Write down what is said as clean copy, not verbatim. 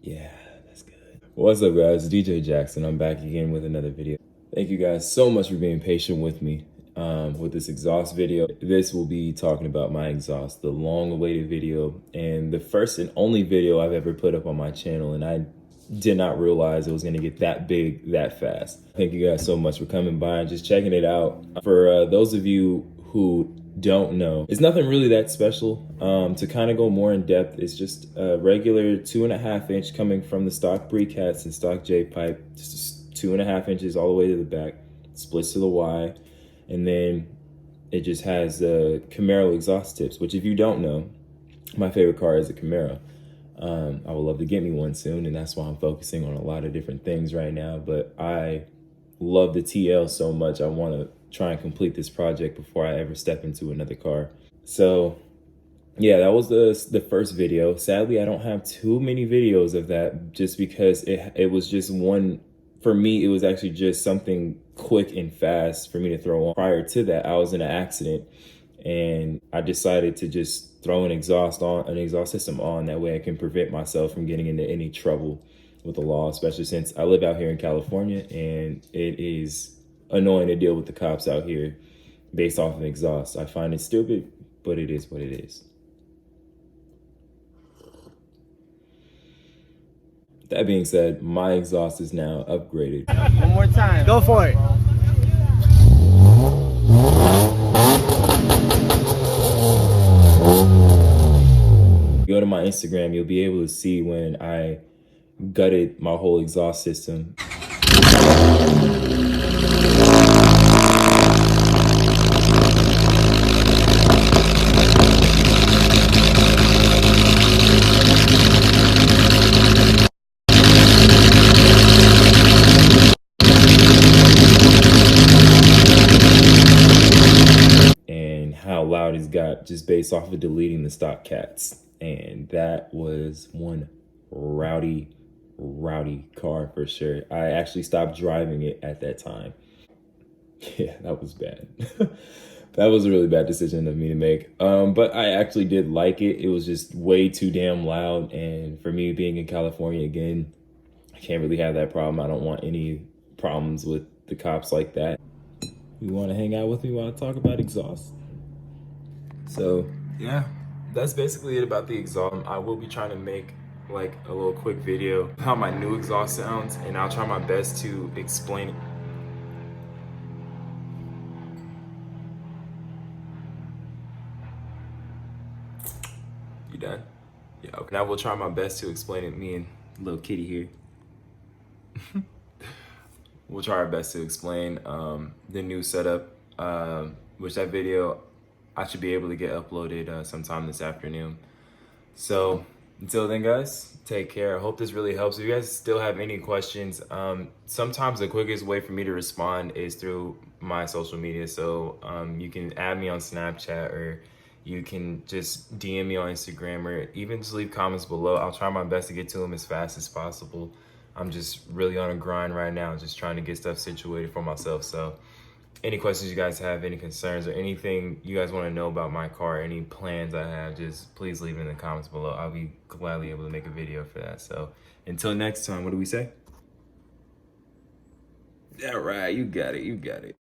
Yeah, that's good. What's up, guys? It's DJ Jackson. I'm back again with another video. Thank you guys so much for being patient with me with this exhaust video. This will be talking about my exhaust, the long-awaited video, and the first and only video I've ever put up on my channel, and I did not realize it was going to get that big that fast. Thank you guys so much for coming by and just checking it out. For those of you who don't know, it's nothing really that special. To kind of go more in depth, it's just a regular 2.5 inch coming from the stock precast and stock J pipe, just 2.5 inches all the way to the back, splits to the Y, and then it just has the Camaro exhaust tips, which if you don't know, my favorite car is a Camaro. I would love to get me one soon, and that's why I'm focusing on a lot of different things right now, but I love the TL so much. I want to try and complete this project before I ever step into another car. So yeah, that was the first video. Sadly, I don't have too many videos of that just because it was just one, for me, it was actually just something quick and fast for me to throw on. Prior to that, I was in an accident and I decided to just throw an exhaust system on. That way I can prevent myself from getting into any trouble with the law, especially since I live out here in California and it is annoying to deal with the cops out here based off of exhaust. I find it stupid, but it is what it is. That being said, my exhaust is now upgraded. One more time. Go for it. Go to my Instagram, you'll be able to see when I gutted my whole exhaust system. And how loud it's got just based off of deleting the stock cats. And that was one rowdy car for sure. I actually stopped driving it at that time. Yeah, that was bad. That was a really bad decision of me to make. But I actually did like it. It was just way too damn loud. And for me being in California again, I can't really have that problem. I don't want any problems with the cops like that. You want to hang out with me while I talk about exhaust? So yeah, that's basically it about the exhaust. I will be trying to make like a little quick video of how my new exhaust sounds, and I'll try my best to explain it. You done? Yeah, okay. And I will try my best to explain it, me and little kitty here. We'll try our best to explain the new setup, which that video I should be able to get uploaded sometime this afternoon. So until then, guys, take care. I hope this really helps. If you guys still have any questions, sometimes the quickest way for me to respond is through my social media. So you can add me on Snapchat, or you can just DM me on Instagram, or even just leave comments below. I'll try my best to get to them as fast as possible. I'm just really on a grind right now, just trying to get stuff situated for myself. So any questions you guys have, any concerns, or anything you guys want to know about my car, any plans I have, just please leave it in the comments below. I'll be gladly able to make a video for that. So until next time, what do we say? Yeah, right, you got it, you got it.